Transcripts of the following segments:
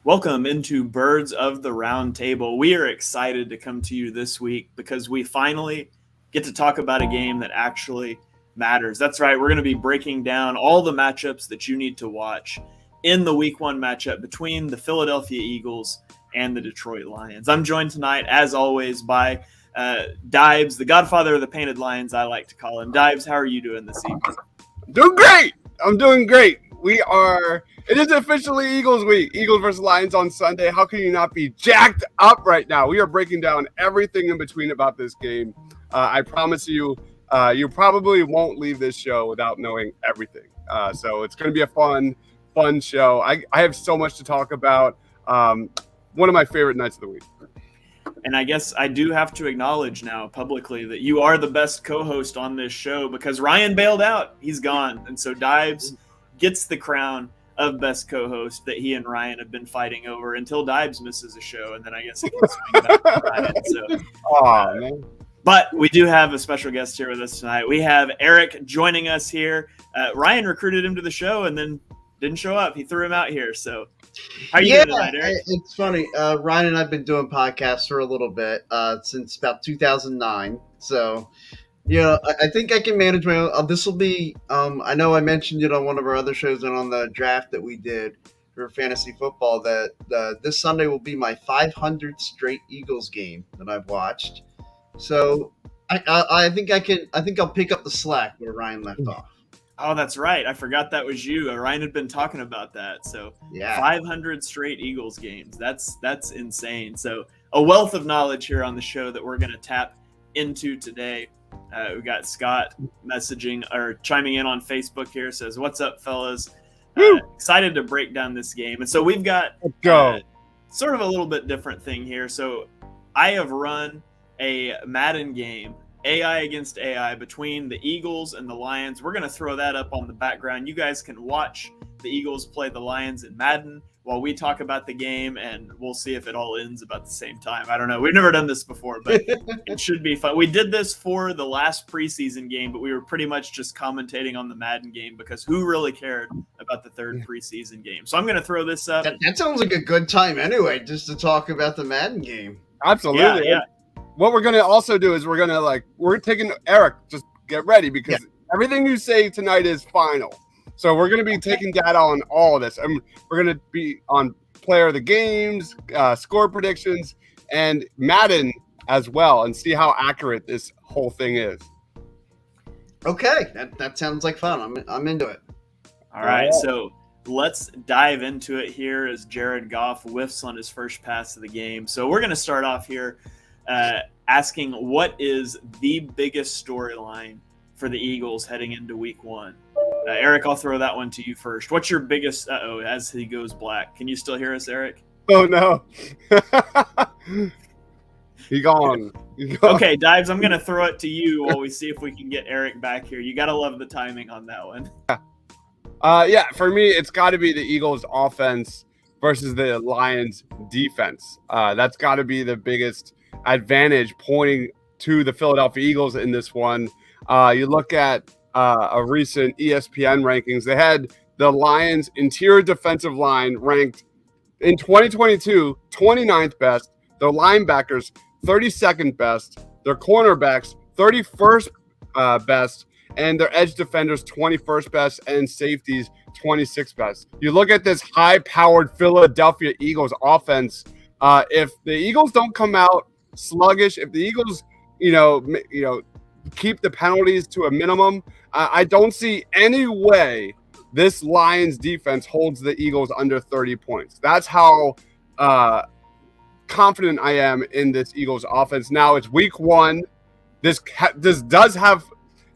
Welcome into Birds of the Roundtable. We are excited to come to you this week because we finally get to talk about a game that actually matters. That's right, we're going to be breaking down all the matchups that you need to watch in the Week 1 matchup between the Philadelphia Eagles and the Detroit Lions. I'm joined tonight, as always, by Dibes, the godfather of the Painted Lions, I like to call him. Dibes, how are you doing this evening? Doing great. I'm doing great. It is officially Eagles week. Eagles versus Lions on Sunday. How can you not be jacked up right now? We are breaking down everything in between about this game. I promise you, you probably won't leave this show without knowing everything. So it's going to be a fun show. I have so much to talk about. One of my favorite nights of the week. And I guess I do have to acknowledge now publicly that you are the best co-host on this show because Ryan bailed out. He's gone. And so Dibes gets the crown of best co-host that he and Ryan have been fighting over until Dibes misses a show. And then I guess he can swing back to Ryan. So, man. But we do have a special guest here with us tonight. We have Eric joining us here. Ryan recruited him to the show and then didn't show up. He threw him out here. So how are you doing tonight, Eric? It's funny. Ryan and I've been doing podcasts for a little bit since about 2009. So, I think I can manage my own. This will be, I know I mentioned it on one of our other shows and on the draft that we did for fantasy football that this Sunday will be my 500th straight Eagles game that I've watched. So I think I'll pick up the slack where Ryan left off. Oh, that's right. I forgot that was you. Ryan had been talking about that. So yeah, 500 straight Eagles games. That's insane. So a wealth of knowledge here on the show that we're going to tap into today. We got Scott messaging or chiming in on Facebook here. Says, "What's up, fellas? Excited to break down this game." And so we've got sort of a little bit different thing here. So I have run a Madden game, AI against AI, between the Eagles and the Lions. We're going to throw that up on the background. You guys can watch the Eagles play the Lions in Madden while we talk about the game, and we'll see if it all ends about the same time. I don't know. We've never done this before, but it should be fun. We did this for the last preseason game, but we were pretty much just commentating on the Madden game because who really cared about the third preseason game? So I'm going to throw this up. That sounds like a good time anyway, just to talk about the Madden game. Absolutely. Yeah. What we're going to also do is we're taking Eric, just get ready because everything you say tonight is final. So we're going to be taking data on all of this. And we're going to be on player of the games, score predictions, and Madden as well, and see how accurate this whole thing is. Okay, that sounds like fun. I'm into it. All right, so let's dive into it here as Jared Goff whiffs on his first pass of the game. So we're going to start off here asking what is the biggest storyline for the Eagles heading into Week 1. Eric, I'll throw that one to you first. What's your biggest as he goes black? Can you still hear us, Eric? Oh, no. He gone. Okay, Dibes, I'm going to throw it to you while we see if we can get Eric back here. You got to love the timing on that one. For me, it's got to be the Eagles offense versus the Lions defense. That's got to be the biggest advantage pointing to the Philadelphia Eagles in this one. You look at a recent ESPN rankings. They had the Lions interior defensive line ranked in 2022 29th best, their linebackers 32nd best, their cornerbacks 31st best, and their edge defenders 21st best, and safeties 26th best. You look at this high-powered Philadelphia Eagles offense. If the Eagles don't come out sluggish, if the Eagles, keep the penalties to a minimum, I don't see any way this Lions defense holds the Eagles under 30 points. That's how confident I am in this Eagles offense. Now it's Week 1. This does have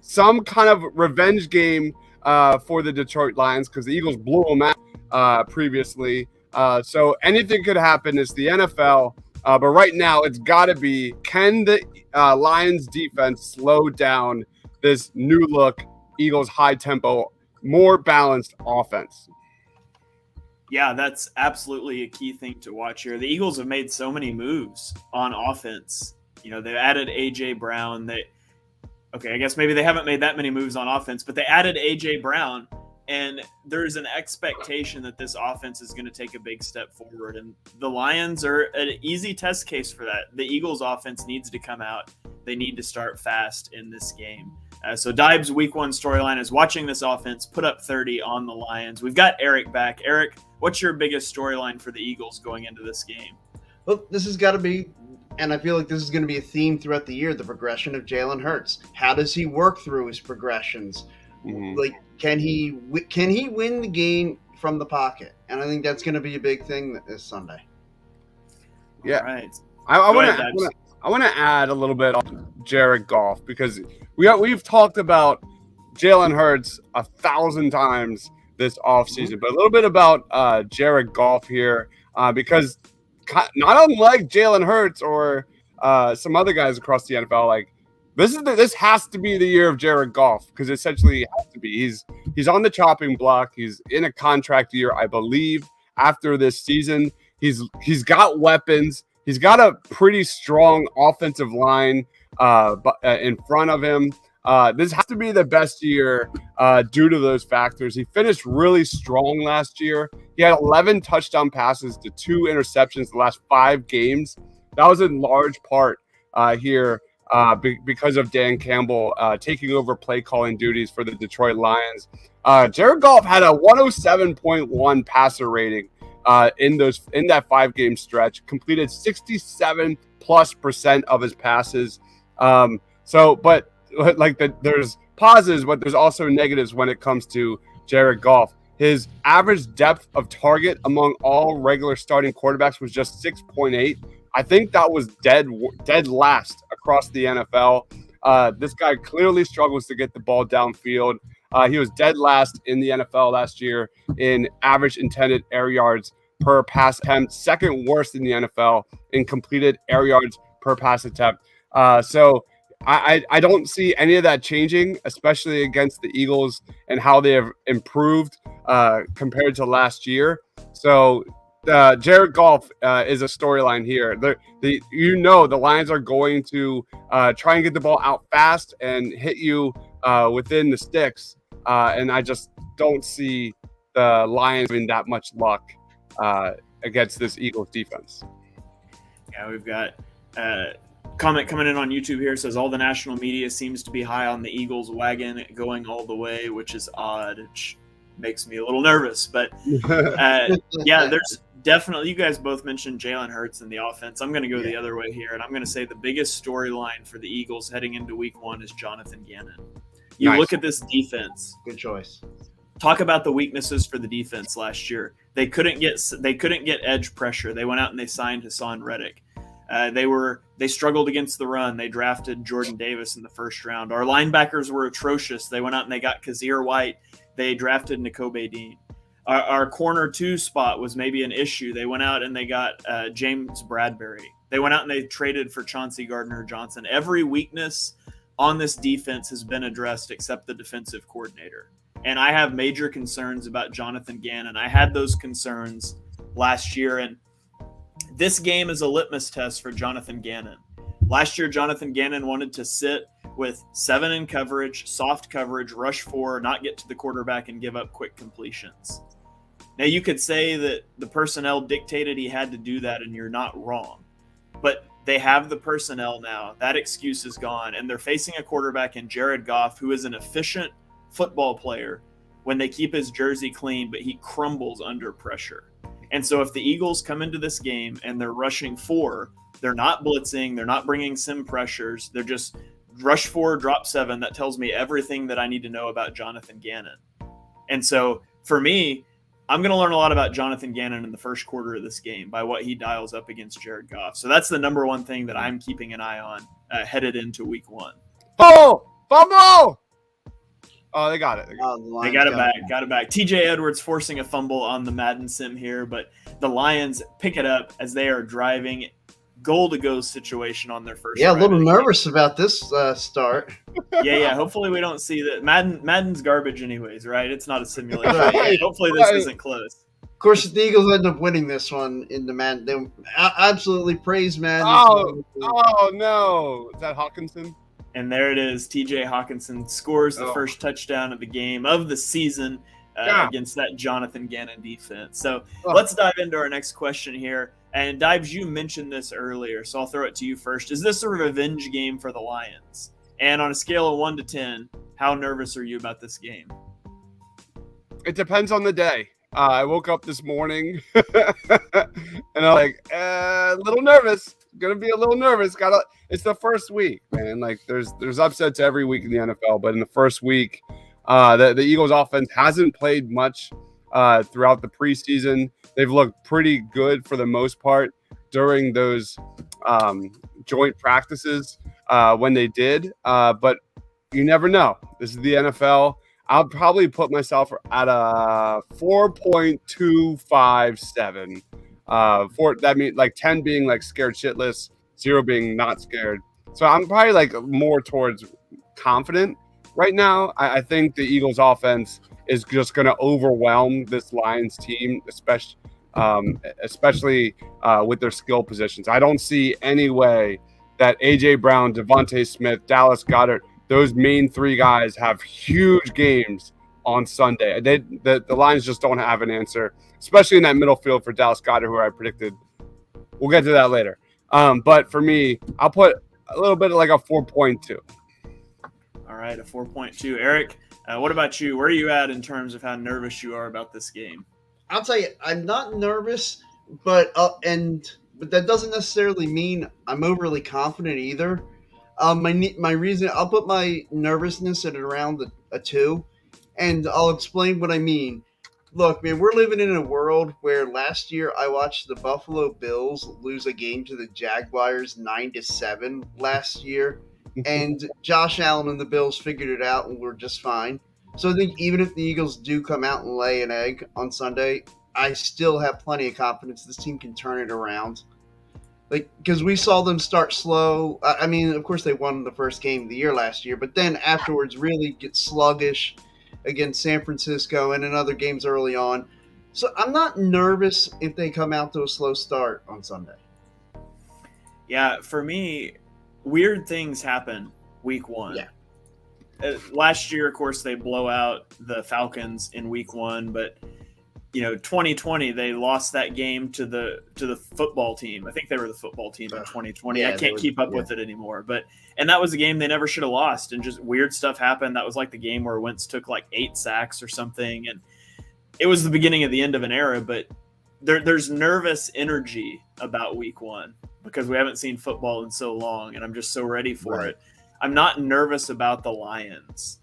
some kind of revenge game for the Detroit Lions because the Eagles blew them out previously. So anything could happen. It's the NFL. But right now, it's got to be, can the Lions defense slow down this new look Eagles high tempo, more balanced offense? Yeah, that's absolutely a key thing to watch here. The Eagles have made so many moves on offense. They've added A.J. Brown. I guess maybe they haven't made that many moves on offense, but they added A.J. Brown and there's an expectation that this offense is going to take a big step forward. And the Lions are an easy test case for that. The Eagles offense needs to come out. They need to start fast in this game. So Dibes' week 1 storyline is watching this offense put up 30 on the Lions. We've got Eric back. Eric, what's your biggest storyline for the Eagles going into this game? Well, this has got to be, and I feel like this is going to be a theme throughout the year, the progression of Jalen Hurts. How does he work through his progressions? Like, can he win the game from the pocket? And I think that's going to be a big thing this Sunday. Yeah. All right. I want to add a little bit on Jared Goff, because we've talked about Jalen Hurts 1,000 times this offseason, but a little bit about Jared Goff here, because not unlike Jalen Hurts or some other guys across the NFL, like this has to be the year of Jared Goff, because essentially it has to be. He's on the chopping block. He's in a contract year, I believe, after this season. He's got weapons. He's got a pretty strong offensive line in front of him. This has to be the best year due to those factors. He finished really strong last year. He had 11 touchdown passes to 2 interceptions the last 5 games. That was in large part here because of Dan Campbell taking over play calling duties for the Detroit Lions. Jared Goff had a 107.1 passer rating in that 5-game stretch, completed 67+% of his passes. There's positives, but there's also negatives when it comes to Jared Goff. His average depth of target among all regular starting quarterbacks was just 6.8. I think that was dead last across the NFL. This guy clearly struggles to get the ball downfield. He was dead last in the NFL last year in average intended air yards per pass attempt, second worst in the NFL in completed air yards per pass attempt. So I don't see any of that changing, especially against the Eagles and how they have improved compared to last year. So Jared Goff is a storyline here. The Lions are going to try and get the ball out fast and hit you within the sticks. And I just don't see the Lions having that much luck against this Eagles defense. Yeah, we've got comment coming in on YouTube here. Says all the national media seems to be high on the Eagles wagon going all the way, which is odd. It makes me a little nervous. But yeah, there's definitely, you guys both mentioned Jalen Hurts in the offense. I'm going to go the other way here, and I'm going to say the biggest storyline for the Eagles heading into week 1 is Jonathan Gannon. You look at this defense. Good choice. Talk about the weaknesses for the defense last year. They couldn't get edge pressure. They went out and they signed Hassan Reddick. They struggled against the run. They drafted Jordan Davis in the first round. Our linebackers were atrocious. They went out and they got Kazir White. They drafted Nakobe Dean. Our corner 2 spot was maybe an issue. They went out and they got James Bradbury. They went out and they traded for Chauncey Gardner-Johnson. Every weakness on this defense has been addressed except the defensive coordinator. And I have major concerns about Jonathan Gannon. I had those concerns last year, and this game is a litmus test for Jonathan Gannon. Last year, Jonathan Gannon wanted to sit with 7 in coverage, soft coverage, rush 4, not get to the quarterback, and give up quick completions. Now, you could say that the personnel dictated he had to do that, and you're not wrong. But they have the personnel now. That excuse is gone, and they're facing a quarterback in Jared Goff, who is an efficient football player when they keep his jersey clean, but he crumbles under pressure. And so if the Eagles come into this game and they're rushing 4, they're not blitzing, they're not bringing sim pressures, they're just rush 4, drop 7. That tells me everything that I need to know about Jonathan Gannon. And so for me, I'm going to learn a lot about Jonathan Gannon in the first quarter of this game by what he dials up against Jared Goff. So that's the number one thing that I'm keeping an eye on headed into week 1. Oh, fumble! Oh, they got it. They got it back. TJ Edwards forcing a fumble on the Madden sim here, but the Lions pick it up as they are driving goal-to-go situation on their first. Yeah, a little nervous about this start. Yeah. Hopefully we don't see that. Madden's garbage anyways, right? It's not a simulation. Hopefully this isn't close. Of course, if the Eagles end up winning this one in the Madden, then absolutely praise Madden. Oh no. Is that Hawkinson? And there it is. TJ Hawkinson scores the first touchdown of the game, of the season. against that Jonathan Gannon defense. So let's dive into our next question here. And Dibes, you mentioned this earlier, so I'll throw it to you first. Is this a revenge game for the Lions? And on a scale of 1 to 10, how nervous are you about this game? It depends on the day. I woke up this morning and I'm like, a little nervous. Gonna be a little nervous. It's the first week, man. Like there's upsets every week in the NFL, but in the first week, the Eagles offense hasn't played much throughout the preseason. They've looked pretty good for the most part during those joint practices when they did, but you never know. This is the NFL. I'll probably put myself at a 4.257. That means like 10 being like scared shitless, 0 being not scared. So I'm probably like more towards confident right now. I think the Eagles offense is just going to overwhelm this Lions team, especially with their skill positions. I don't see any way that A.J. Brown, Devontae Smith, Dallas Goedert, those main 3 guys have huge games on Sunday. The Lions just don't have an answer, especially in that middle field for Dallas Goedert, who I predicted. We'll get to that later. But for me, I'll put a little bit like a 4.2. All right, a 4.2. Eric, what about you? Where are you at in terms of how nervous you are about this game? I'll tell you, I'm not nervous, but that doesn't necessarily mean I'm overly confident either. My reason, I'll put my nervousness at around a 2, and I'll explain what I mean. Look, man, we're living in a world where last year I watched the Buffalo Bills lose a game to the Jaguars 9-7 last year, and Josh Allen and the Bills figured it out and we're just fine. So I think even if the Eagles do come out and lay an egg on Sunday, I still have plenty of confidence this team can turn it around. Like, because we saw them start slow. I mean, of course, they won the first game of the year last year, but then afterwards really get sluggish against San Francisco and in other games early on. So I'm not nervous if they come out to a slow start on Sunday. Yeah, for me, weird things happen week 1. Yeah. Last year, of course, they blow out the Falcons in week 1, but 2020 they lost that game to the football team. I think they were the football team in 2020. I can't keep up with it anymore, and that was a game they never should have lost, and just weird stuff happened. That was like the game where Wentz took like 8 sacks or something, and it was the beginning of the end of an era. But there's nervous energy about week 1 because we haven't seen football in so long, and I'm just so ready for it. I'm not nervous about the Lions.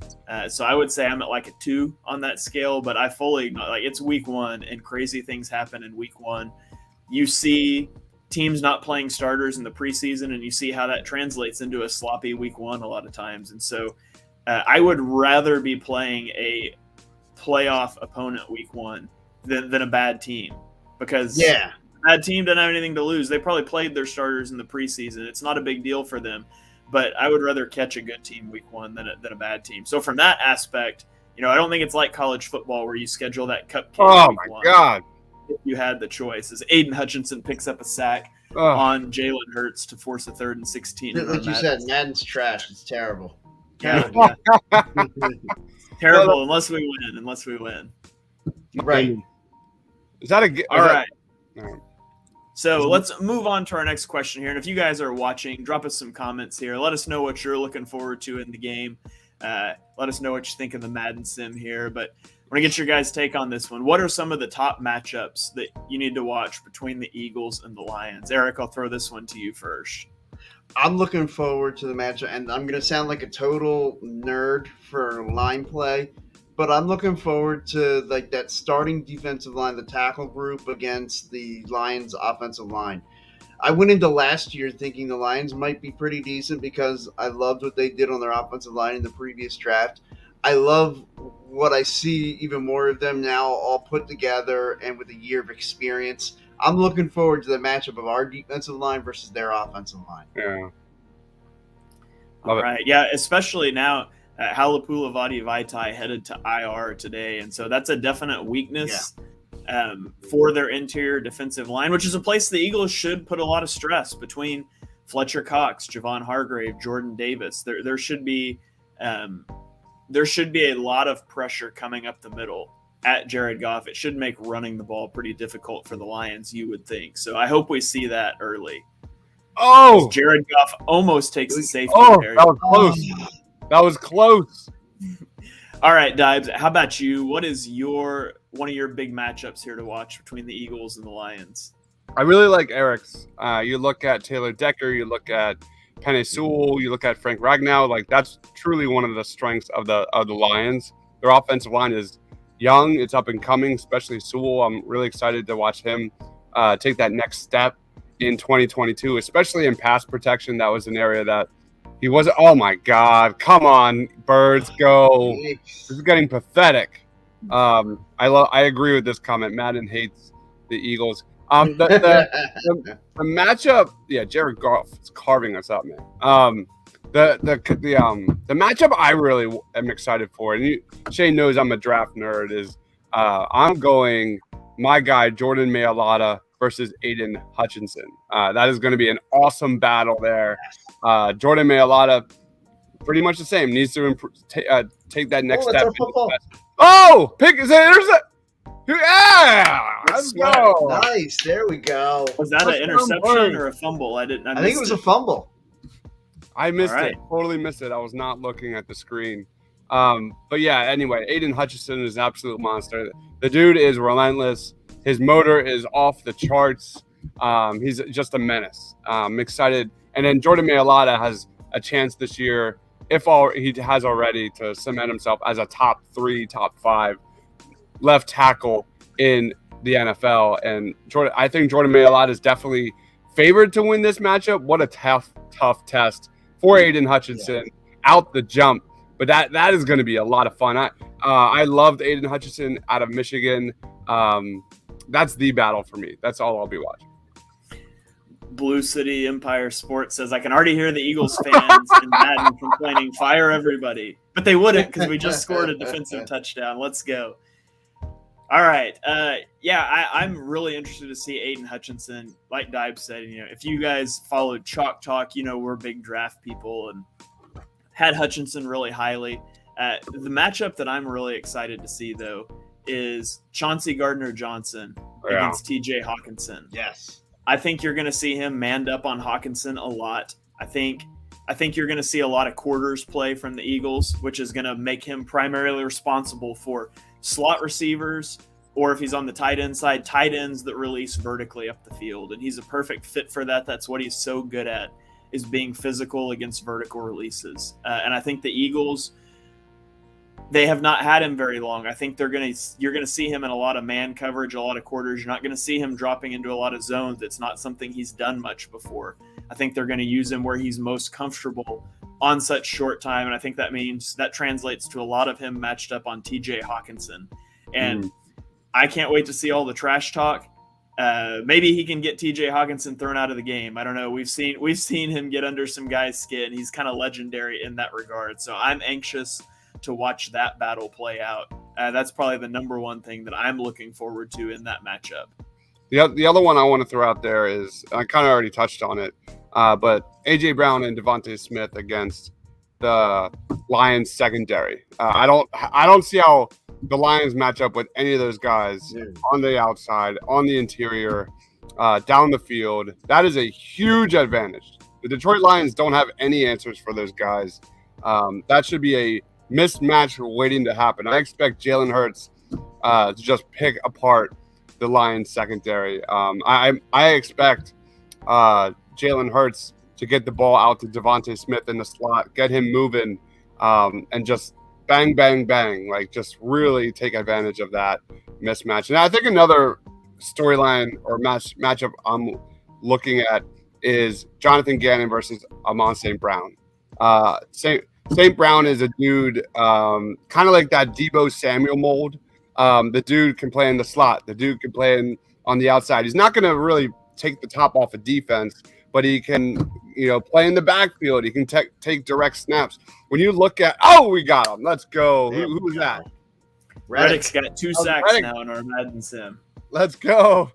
So I would say I'm at like a 2 on that scale, but I fully like it's week 1 and crazy things happen in week 1. You see teams not playing starters in the preseason, and you see how that translates into a sloppy week 1 a lot of times. And so I would rather be playing a playoff opponent week 1 than a bad team, because a bad team doesn't have anything to lose. They probably played their starters in the preseason. It's not a big deal for them. But I would rather catch a good team week 1 than a bad team. So from that aspect, I don't think it's like college football where you schedule that cupcake. Oh, my God. If you had the choice. As Aiden Hutchinson picks up a sack on Jalen Hurts to force a 3rd and 16. Like you said, Madden's trash. It's terrible. Terrible. Terrible unless we win. Right. Is that a all right? So let's move on to our next question here. And if you guys are watching, drop us some comments here. Let us know what you're looking forward to in the game. Let us know what you think of the Madden sim here. But I want to get your guys' take on this one. What are some of the top matchups that you need to watch between the Eagles and the Lions? Eric, I'll throw this one to you first. I'm looking forward to the matchup, and I'm going to sound like a total nerd for line play, but I'm looking forward to like that starting defensive line, the tackle group against the Lions offensive line. I went into last year thinking the Lions might be pretty decent because I loved what they did on their offensive line in the previous draft. I love what I see even more of them now all put together and with a year of experience. I'm looking forward to the matchup of our defensive line versus their offensive line. Yeah. All right. Yeah, especially now. Halapula Vaitai headed to IR today, and so that's a definite weakness for their interior defensive line, which is a place the Eagles should put a lot of stress between Fletcher Cox, Javon Hargrave, Jordan Davis. There should be a lot of pressure coming up the middle at Jared Goff, it should make running the ball pretty difficult for the Lions, you would think. So I hope we see that early. Oh, Jared Goff almost takes a safety. That was close. That was close. All right, Dibes, how about you? What is one of your big matchups here to watch between the Eagles and the Lions? I really like Eric's. You look at Taylor Decker, you look at Penei Sewell, you look at Frank Ragnow. Like, that's truly one of the strengths of the Lions. Their offensive line is young, it's up and coming, especially Sewell. I'm really excited to watch him take that next step in 2022, especially in pass protection. That was an area that he wasn't. Oh my God! Come on, Birds, go! This is getting pathetic. I agree with this comment. Madden hates the Eagles. The matchup, Jared Goff is carving us up, man. The matchup I really am excited for, and Shane knows I'm a draft nerd, is I'm going my guy Jordan Mailata versus Aiden Hutchinson. That is going to be an awesome battle there. Jordan Mailata, pretty much the same, needs to take that next step. There's a let's go. Nice, there we go. Was that an interception or a fumble? I think it was a fumble. I missed it. Totally missed it. I was not looking at the screen. But yeah, anyway, Aiden Hutchinson is an absolute monster. The dude is relentless. His motor is off the charts. He's just a menace. I'm excited. And then Jordan Mailata has a chance this year, he has already, to cement himself as a top 3, top 5 left tackle in the NFL. And I think Jordan Mailata is definitely favored to win this matchup. What a tough test for Aiden Hutchinson out the jump. But that is going to be a lot of fun. I loved Aiden Hutchinson out of Michigan. That's the battle for me. That's all I'll be watching. Blue City Empire Sports says, I can already hear the Eagles fans in Madden complaining, fire everybody. But they wouldn't, because we just scored a defensive touchdown. Let's go. All right. I'm really interested to see Aiden Hutchinson. Like Dibe said, if you guys followed Chalk Talk, we're big draft people and had Hutchinson really highly. The matchup that I'm really excited to see, though, is Chauncey Gardner-Johnson against TJ Hawkinson. Yes. I think you're going to see him manned up on Hawkinson a lot. I think you're going to see a lot of quarters play from the Eagles, which is going to make him primarily responsible for slot receivers, or if he's on the tight end side, tight ends that release vertically up the field. And he's a perfect fit for that. That's what he's so good at, is being physical against vertical releases. And I think the Eagles, they have not had him very long. I think you're going to see him in a lot of man coverage, a lot of quarters. You're not going to see him dropping into a lot of zones. It's not something he's done much before. I think they're going to use him where he's most comfortable on such short time. And I think that translates to a lot of him matched up on TJ Hawkinson. And I can't wait to see all the trash talk. Maybe he can get TJ Hawkinson thrown out of the game. I don't know. We've seen him get under some guy's skin. He's kind of legendary in that regard. So I'm anxious to watch that battle play out. That's probably the number one thing that I'm looking forward to in that matchup. The other one I want to throw out there is, I kind of already touched on it, but A.J. Brown and Devontae Smith against the Lions secondary. I don't see how the Lions match up with any of those guys on the outside, on the interior, down the field. That is a huge advantage. The Detroit Lions don't have any answers for those guys. That should be a mismatch waiting to happen. I expect Jalen Hurts to just pick apart the Lions secondary. I expect Jalen Hurts to get the ball out to Devontae Smith in the slot, get him moving, and just bang, bang, bang, like just really take advantage of that mismatch. And I think another storyline or matchup I'm looking at is Jonathan Gannon versus Amon St. Brown. St. Brown is a dude kind of like that Deebo Samuel mold. The dude can play in the slot. The dude can play on the outside. He's not going to really take the top off of defense, but he can, play in the backfield. He can take direct snaps. When you look at, we got him. Let's go. Who was that? Reddick's got 2 sacks now in our Madden sim. Let's go.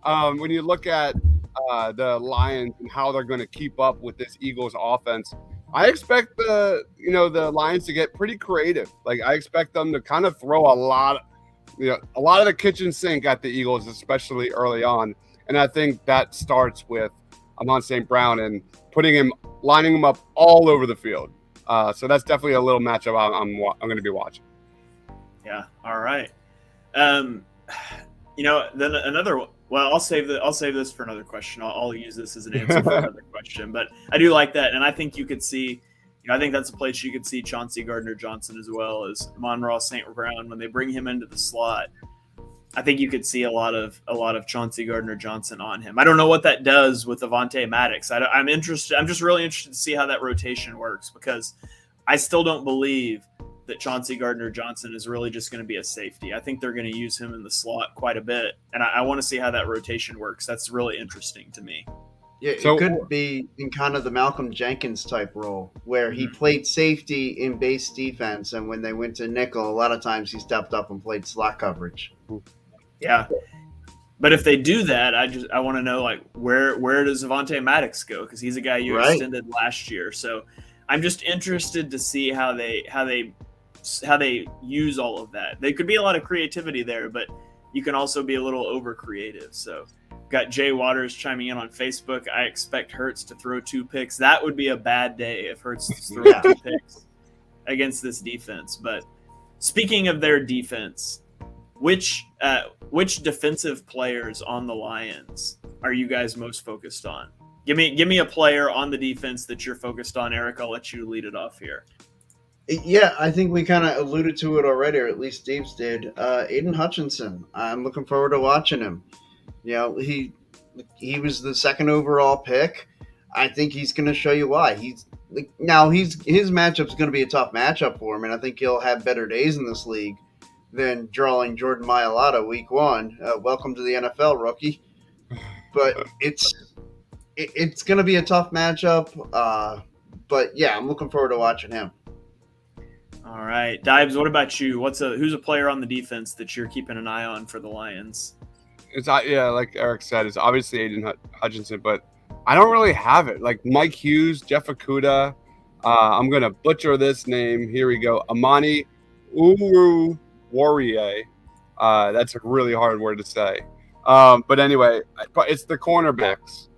When you look at the Lions and how they're going to keep up with this Eagles offense, I expect the Lions to get pretty creative. Like, I expect them to kind of throw a lot a lot of the kitchen sink at the Eagles, especially early on. And I think that starts with Amon St. Brown and lining him up all over the field. So that's definitely a little matchup I'm going to be watching. Yeah. All right. Then another. Well, I'll save this for another question. I'll use this as an answer for another question. But I do like that, and I think you could see. I think that's a place you could see Chauncey Gardner-Johnson as well as Amon St. Brown when they bring him into the slot. I think you could see a lot of Chauncey Gardner-Johnson on him. I don't know what that does with Avonte Maddox. I'm interested. I'm just really interested to see how that rotation works because I still don't believe that Chauncey Gardner-Johnson is really just going to be a safety. I think they're going to use him in the slot quite a bit, and I want to see how that rotation works. That's really interesting to me. Yeah, it could be in kind of the Malcolm Jenkins type role where he played safety in base defense, and when they went to nickel, a lot of times he stepped up and played slot coverage. Yeah, but if they do that, I want to know like where does Avonte Maddox go because he's a guy you extended last year. So I'm just interested to see how they use all of that. There could be a lot of creativity there, but you can also be a little over creative. So. Got Jay Waters chiming in on Facebook. I expect Hurts to throw 2 picks. That would be a bad day if Hurts threw 2 picks against this defense. But speaking of their defense, which defensive players on the Lions are you guys most focused on? Give me a player on the defense that you're focused on. Eric, I'll let you lead it off here. Yeah, I think we kind of alluded to it already, or at least Steve's did. Aiden Hutchinson. I'm looking forward to watching him. He was the 2nd overall pick. I think he's going to show you why. His matchup's going to be a tough matchup for him, and I think he'll have better days in this league than drawing Jordan Mailata week 1. Welcome to the NFL, rookie. But it's going to be a tough matchup. But yeah, I'm looking forward to watching him. All right, Dibes. What about you? Who's a player on the defense that you're keeping an eye on for the Lions? Like Eric said, it's obviously Aiden Hutchinson, but I don't really have it. Like Mike Hughes, Jeff Okudah. I'm gonna butcher this name. Here we go. Amani Uruwarriye. That's a really hard word to say. But anyway, it's the cornerbacks.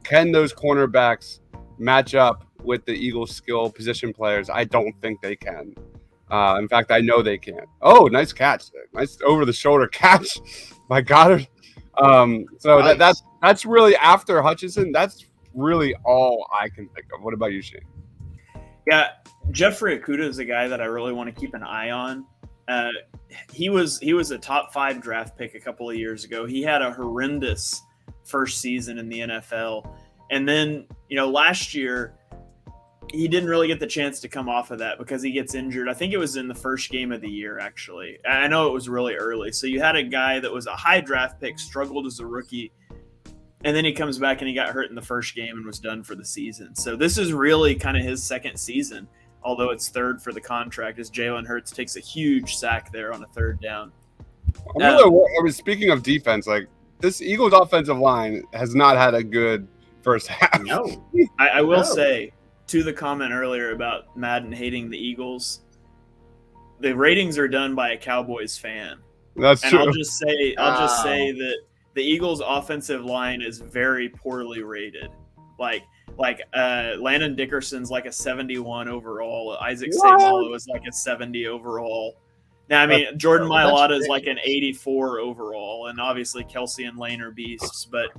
Can those cornerbacks match up with the Eagles' skill position players? I don't think they can. In fact, I know they can't. Oh, nice catch. Nice over-the-shoulder catch by Goddard. Nice. That's really after Hutchinson. That's really all I can think of. What about you, Shane? Yeah, Jeffrey Okudah is a guy that I really want to keep an eye on. He was a top 5 draft pick a couple of years ago. He had a horrendous first season in the NFL. And then, last year, he didn't really get the chance to come off of that because he gets injured. I think it was in the first game of the year, actually. I know it was really early. So you had a guy that was a high draft pick, struggled as a rookie, and then he comes back and he got hurt in the first game and was done for the season. So this is really kind of his second season, although it's 3rd for the contract, as Jalen Hurts takes a huge sack there on a 3rd down. Speaking of defense, like this Eagles offensive line has not had a good first half. No. I will say, to the comment earlier about Madden hating the Eagles, the ratings are done by a Cowboys fan. That's true. I'll just say that the Eagles' offensive line is very poorly rated. Like Landon Dickerson's like a 71 overall. Isaac Seumalo is like a 70 overall. Now, I mean, Jordan Mailata is like an 84 overall, and obviously Kelsey and Lane are beasts, but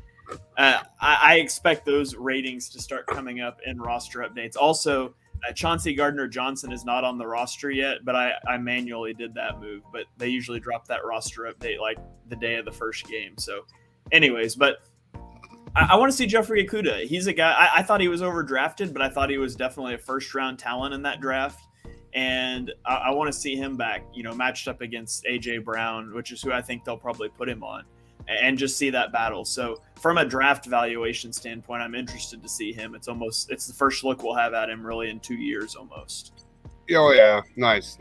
I expect those ratings to start coming up in roster updates. Also, Chauncey Gardner-Johnson is not on the roster yet, but I manually did that move. But they usually drop that roster update like the day of the first game. So anyways, but I want to see Jeffrey Okudah. He's a guy, I thought he was overdrafted, but I thought he was definitely a first-round talent in that draft. And I want to see him back, matched up against A.J. Brown, which is who I think they'll probably put him on, and just see that battle. So from a draft valuation standpoint, I'm interested to see him. It's the first look we'll have at him really in 2 years almost. Oh, yeah. Nice.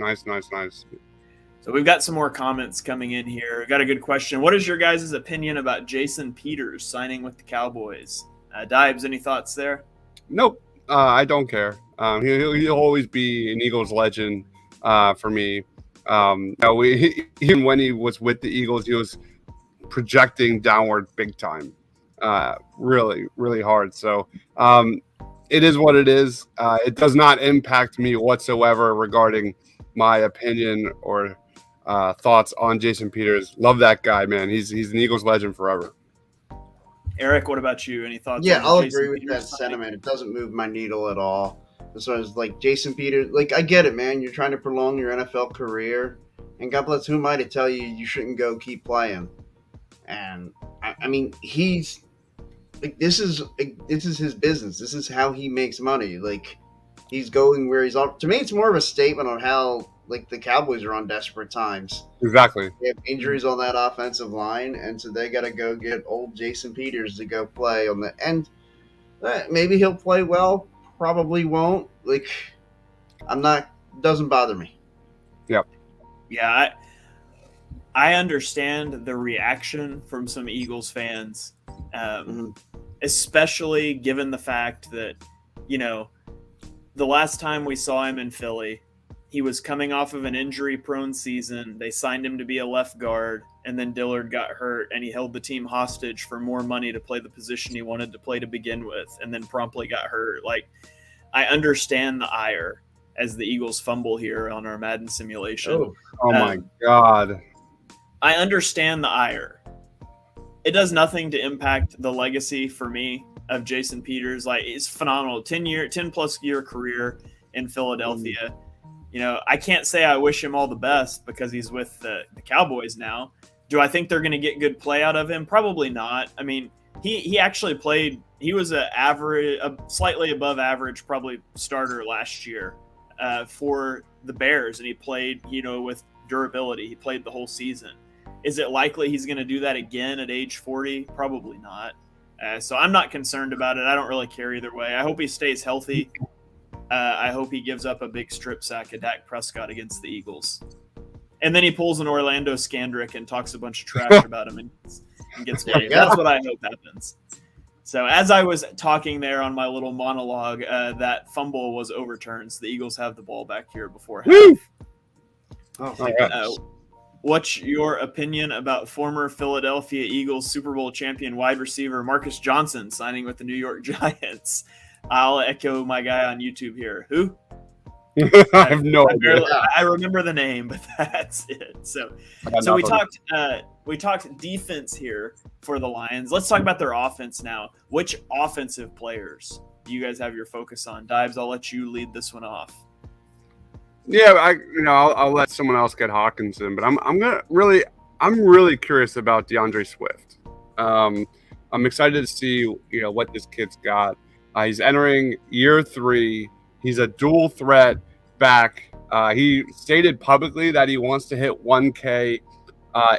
So we've got some more comments coming in here. We've got a good question. What is your guys' opinion about Jason Peters signing with the Cowboys? Dibes, any thoughts there? Nope. I don't care. He'll always be an Eagles legend for me. Even when he was with the Eagles, he was projecting downward big time, really, really hard. So it is what it is. It does not impact me whatsoever regarding my opinion or thoughts on Jason Peters. Love that guy, man. He's an Eagles legend forever. Eric, what about you? Any thoughts? Yeah, on I'll Jason agree with Peters that signing? sentiment. It doesn't move my needle at all. As far as like Jason Peters, like I get it, man. You're trying to prolong your NFL career, and God bless, who am I to tell you you shouldn't go keep playing? And I mean, he's like this is his business. This is how he makes money. Like he's going where he's off. To me, it's more of a statement on how like the Cowboys are on desperate times. Exactly. They have injuries on that offensive line, and so they got to go get old Jason Peters to go play on the end. Maybe he'll play well. Probably won't. Like, I'm not. Doesn't bother me. Yep. Yeah, I understand the reaction from some Eagles fans, especially given the fact that, you know, the last time we saw him in Philly, he was coming off of an injury-prone season. They signed him to be a left guard, and then Dillard got hurt, and he held the team hostage for more money to play the position he wanted to play to begin with, and then promptly got hurt. Like, I understand the ire as the Eagles fumble here on our Madden simulation. Oh my God. I understand the ire. It does nothing to impact the legacy for me of Jason Peters. Like, it's phenomenal. 10 plus year career in Philadelphia. You know, I can't say I wish him all the best because he's with the Cowboys now. Do I think they're going to get good play out of him? Probably not. I mean, he actually played. He was a slightly above average, probably starter last year for the Bears, and he played, you know, with durability. He played the whole season. Is it likely he's going to do that again at age 40? Probably not. So I'm not concerned about it. I don't really care either way. I hope he stays healthy. I hope he gives up a big strip sack at Dak Prescott against the Eagles. And then he pulls an Orlando Scandrick and talks a bunch of trash about him and gets paid. That's what I hope happens. So as I was talking there on my little monologue, that fumble was overturned. So the Eagles have the ball back here before half. What's your opinion about former Philadelphia Eagles Super Bowl champion wide receiver Marcus Johnson signing with the New York Giants? I'll echo my guy on YouTube here. Who? I have no idea. I remember the name, but that's it. So we talked defense here for the Lions. Let's talk about their offense now. Which offensive players do you guys have your focus on? Dives, I'll let you lead this one off. Yeah, I'll let someone else get Hawkinson, but I'm really curious about DeAndre Swift. I'm excited to see what this kid's got. He's entering year 3. He's a dual threat back. He stated publicly that he wants to hit 1K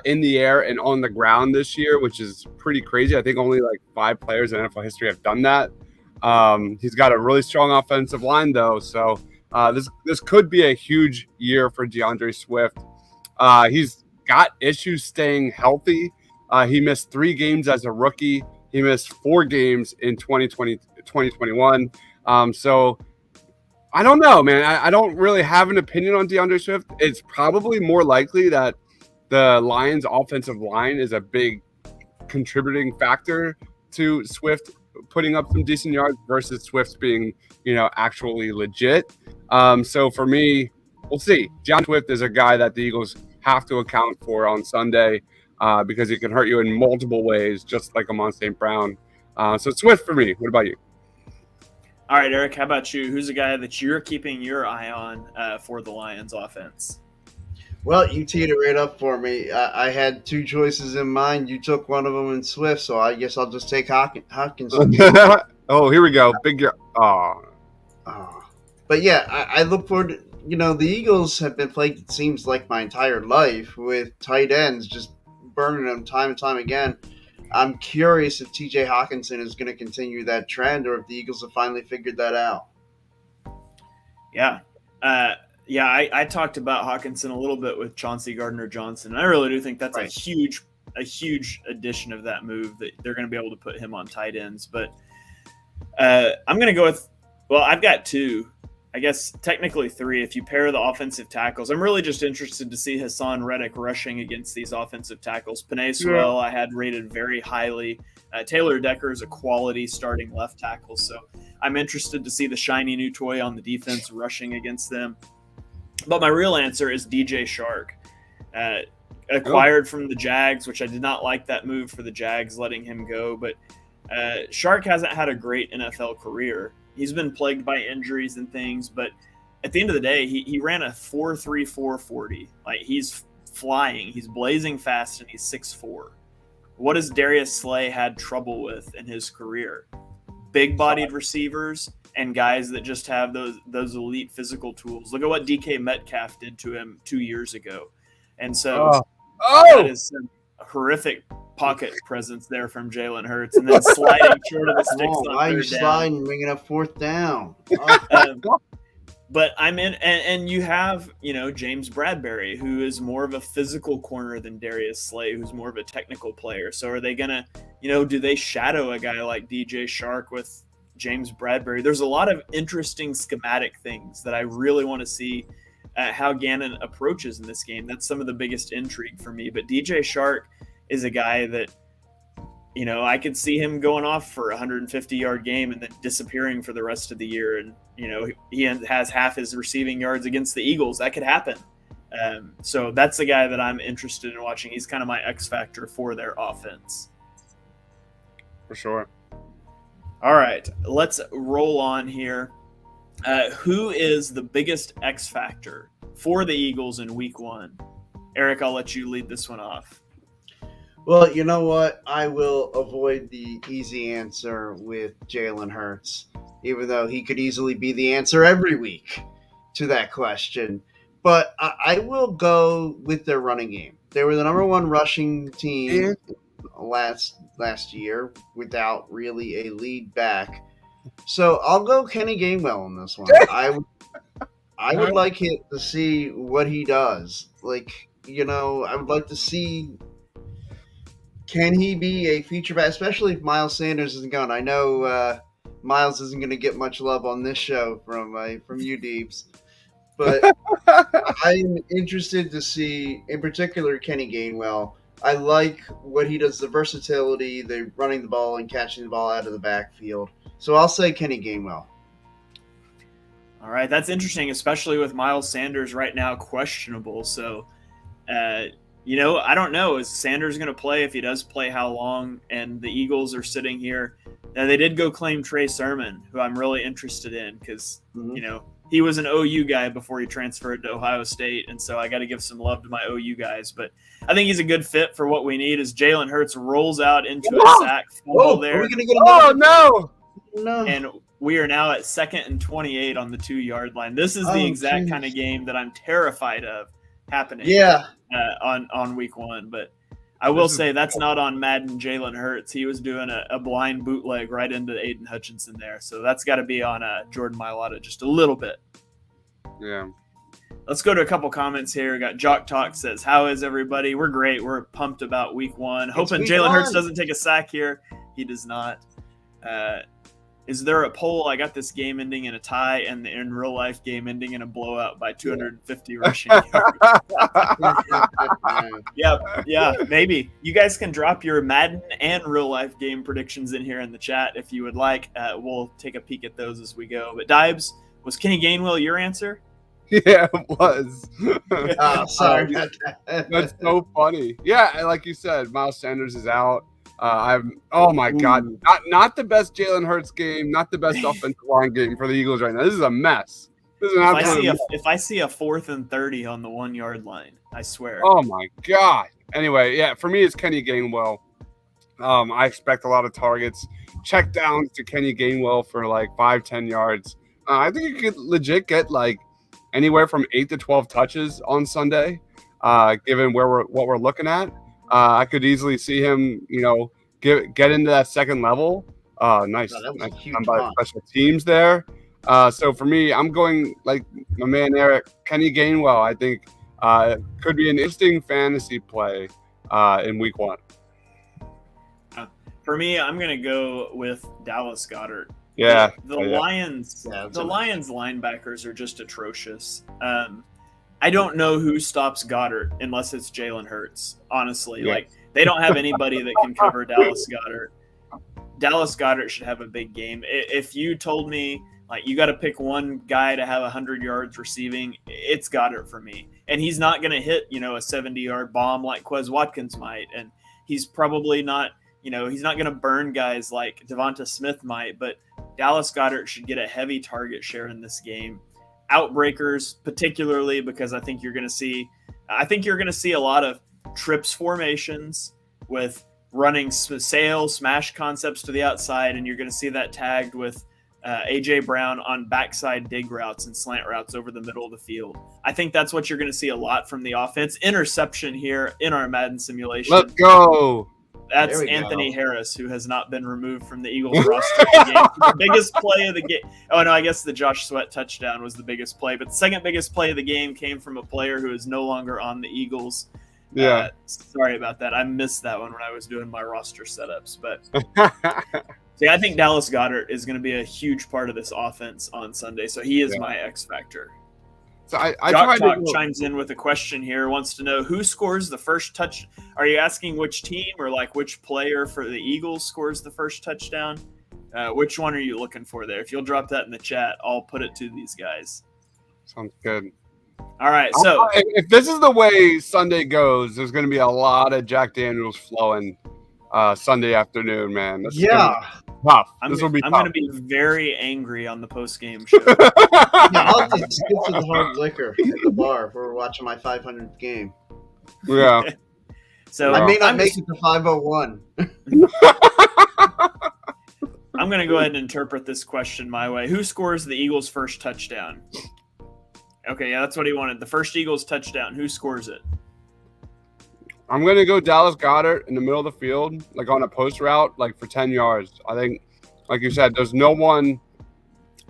in the air and on the ground this year, which is pretty crazy. I think only like 5 players in NFL history have done that. He's got a really strong offensive line, though, so this could be a huge year for DeAndre Swift. He's got issues staying healthy. He missed 3 games as a rookie. He missed 4 games in 2021. So I don't know, man. I don't really have an opinion on DeAndre Swift. It's probably more likely that the Lions' offensive line is a big contributing factor to Swift putting up some decent yards versus Swift being, actually legit. So for me, we'll see. DeAndre Swift is a guy that the Eagles have to account for on Sunday because he can hurt you in multiple ways, just like Amon St. Brown. So Swift for me. What about you? All right, Eric, how about you? Who's a guy that you're keeping your eye on for the Lions offense? Well, you teed it right up for me. I had 2 choices in mind. You took one of them in Swift, so I guess I'll just take Hopkinson. Oh, here we go. Big year. But yeah, I look forward to, the Eagles have been plagued, it seems like my entire life, with tight ends just burning them time and time again. I'm curious if TJ Hawkinson is going to continue that trend or if the Eagles have finally figured that out. Yeah. I talked about Hawkinson a little bit with Chauncey Gardner-Johnson. I really do think that's a huge addition of that move that they're going to be able to put him on tight ends. But I'm going to go with, I've got 2. I guess technically 3 if you pair the offensive tackles. I'm really just interested to see Hassan Reddick rushing against these offensive tackles. Penei Sewell I had rated very highly. Taylor Decker is a quality starting left tackle, so I'm interested to see the shiny new toy on the defense rushing against them. But my real answer is DJ Shark. Acquired from the Jags, which I did not like that move for the Jags, letting him go. But Shark hasn't had a great NFL career. He's been plagued by injuries and things, but at the end of the day, he ran a 4.34 40. Like, he's flying, he's blazing fast, and he's 6'4". What has Darius Slay had trouble with in his career? Big-bodied receivers and guys that just have those elite physical tools. Look at what DK Metcalf did to him 2 years ago. And so that is some horrific pocket presence there from Jalen Hurts, and then sliding short of the sticks on why are you third down. sliding, bringing up 4th down? But I'm in, and you have, James Bradbury, who is more of a physical corner than Darius Slay, who's more of a technical player. So are they going to, do they shadow a guy like DJ Shark with James Bradbury? There's a lot of interesting schematic things that I really want to see how Gannon approaches in this game. That's some of the biggest intrigue for me. But DJ Shark is a guy that, I could see him going off for a 150-yard game and then disappearing for the rest of the year. And, he has half his receiving yards against the Eagles. That could happen. So that's the guy that I'm interested in watching. He's kind of my X factor for their offense. For sure. All right, let's roll on here. Who is the biggest X factor for the Eagles in week 1? Eric, I'll let you lead this one off. Well, you know what? I will avoid the easy answer with Jalen Hurts, even though he could easily be the answer every week to that question. But I will go with their running game. They were the number 1 rushing team last year without really a lead back. So I'll go Kenny Gainwell on this one. I would like it to see what he does. I would like to see, can he be a feature back, especially if Miles Sanders isn't gone. I know Miles isn't going to get much love on this show from you, Deebs. But I'm interested to see, in particular, Kenny Gainwell. I like what he does, the versatility, the running the ball and catching the ball out of the backfield. So I'll say Kenny Gainwell. All right, that's interesting, especially with Miles Sanders right now questionable. So, I don't know. Is Sanders going to play? If he does play, how long? And the Eagles are sitting here. They did go claim Trey Sermon, who I'm really interested in because, he was an OU guy before he transferred to Ohio State. And so I got to give some love to my OU guys. But I think he's a good fit for what we need as Jalen Hurts rolls out into a sack fumble there. Are we gonna get no. And we are now at 2nd and 28 on the 2-yard line. This is the exact kind of game that I'm terrified of happening on week 1. But I will say that's not on Madden Jalen Hurts. He was doing a blind bootleg right into Aiden Hutchinson there. So that's got to be on Jordan Mailata just a little bit. Yeah. Let's go to a couple comments here. We got Jock Talk says, how is everybody? We're great. We're pumped about week 1. Hoping Jalen Hurts doesn't take a sack here. He does not. Is there a poll? I got this game ending in a tie and the in real life game ending in a blowout by 250 rushing yards. Yeah, maybe. You guys can drop your Madden and real life game predictions in here in the chat if you would like. We'll take a peek at those as we go. But Dibes, was Kenny Gainwell your answer? Yeah, it was. Sorry. That's so funny. Yeah, like you said, Miles Sanders is out. Oh my God, not the best Jalen Hurts game, not the best offensive line game for the Eagles right now. This is a mess. This is if I see a 4th and 30 on the 1-yard line, I swear. Oh my God. Anyway, yeah, for me it's Kenny Gainwell. I expect a lot of targets, check downs to Kenny Gainwell for like 5-10 yards. I think you could legit get like anywhere from 8 to 12 touches on Sunday, given what we're looking at. I could easily see him, get into that second level. Nice by special teams there. So for me, I'm going like my man Eric, Kenny Gainwell. I think could be an interesting fantasy play in week 1. For me, I'm going to go with Dallas Goedert. Yeah. The Yeah. Lions, Yeah, that's the a mess. Lions linebackers are just atrocious. I don't know who stops Goddard unless it's Jalen Hurts. Honestly, Yeah. like they don't have anybody that can cover Dallas Goddard. Dallas Goddard should have a big game. If you told me like you got to pick one guy to have 100 yards receiving, it's Goddard for me. And he's not going to hit, a 70-yard bomb like Quez Watkins might. And he's probably not, he's not going to burn guys like Devonta Smith might. But Dallas Goddard should get a heavy target share in this game. Outbreakers, particularly because I think you're going to see a lot of trips formations with running sail smash concepts to the outside, and you're going to see that tagged with AJ Brown on backside dig routes and slant routes over the middle of the field. I think that's what you're going to see a lot from the offense. Interception here in our Madden simulation. Let's go. That's There we Anthony go. Harris, who has not been removed from the Eagles roster. The biggest play of the game. Oh, no, I guess the Josh Sweat touchdown was the biggest play. But the second biggest play of the game came from a player who is no longer on the Eagles. Yeah. Sorry about that. I missed that one when I was doing my roster setups. But see, I think Dallas Goedert is going to be a huge part of this offense on Sunday. So he is my X factor. So I Jock tried Talk to chimes in with a question here. Wants to know who scores the first touch. Are you asking which team or like which player for the Eagles scores the first touchdown? Which one are you looking for there? If you'll drop that in the chat, I'll put it to these guys. Sounds good. All right. So if this is the way Sunday goes, there's going to be a lot of Jack Daniels flowing Sunday afternoon, man. This is gonna be tough. This will be I'm tough. going to be very angry on the post game show. Yeah, I'll just skip to the hard liquor at the bar if we're watching my 500th game. Yeah. So I may not I'm make it to 501. I'm going to go ahead and interpret this question my way. Who scores the Eagles' first touchdown? Okay, yeah, that's what he wanted. The first Eagles touchdown. Who scores it? I'm going to go Dallas Goedert in the middle of the field, like on a post route, like for 10 yards. I think, like you said, there's no one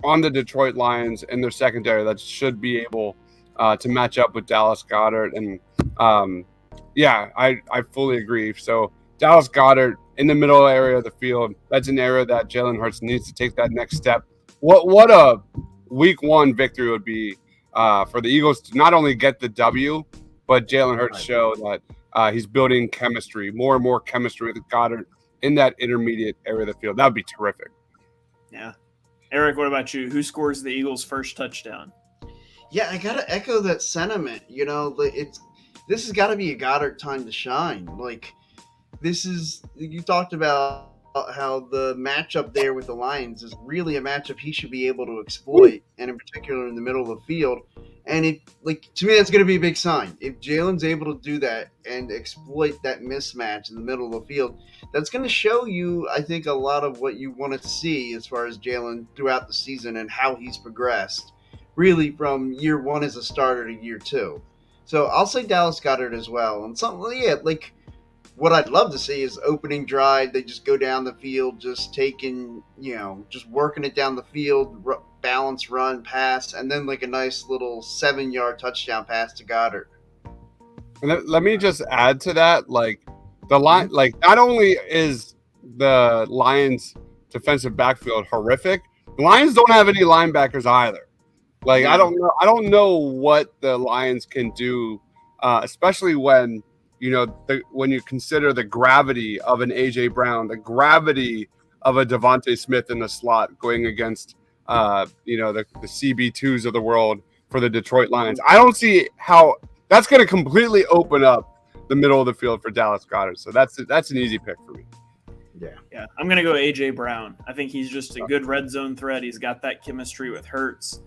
on the Detroit Lions in their secondary that should be able to match up with Dallas Goedert. And, I fully agree. So Dallas Goedert in the middle area of the field, that's an area that Jalen Hurts needs to take that next step. What a week one victory would be for the Eagles to not only get the W, but Jalen Hurts show that he's building chemistry, more and more chemistry with Goddard in that intermediate area of the field. That would be terrific. Yeah. Eric, what about you? Who scores the Eagles' first touchdown? Yeah, I gotta echo that sentiment. This has got to be a Goddard time to shine. Like, you talked about how the matchup there with the Lions is really a matchup he should be able to exploit, and in particular in the middle of the field. And to me, that's going to be a big sign. If Jalen's able to do that and exploit that mismatch in the middle of the field, that's going to show you, I think, a lot of what you wanted to see as far as Jalen throughout the season and how he's progressed, really from year one as a starter to year two. So I'll say Dallas Goedert as well. And what I'd love to see is opening drive. They just go down the field, just taking, just working it down the field, balance, run, pass, and then like a nice little 7-yard touchdown pass to Goddard. And let me just add to that, not only is the Lions' defensive backfield horrific, the Lions don't have any linebackers either. I don't know what the Lions can do, especially when when you consider the gravity of an AJ Brown, the gravity of a Devonta Smith in the slot going against the CB2s of the world for the Detroit Lions. I don't see how that's going to completely open up the middle of the field for Dallas Goedert. So that's an easy pick for me. Yeah, I'm going to go AJ Brown. I think he's just a good red zone threat. He's got that chemistry with Hurts.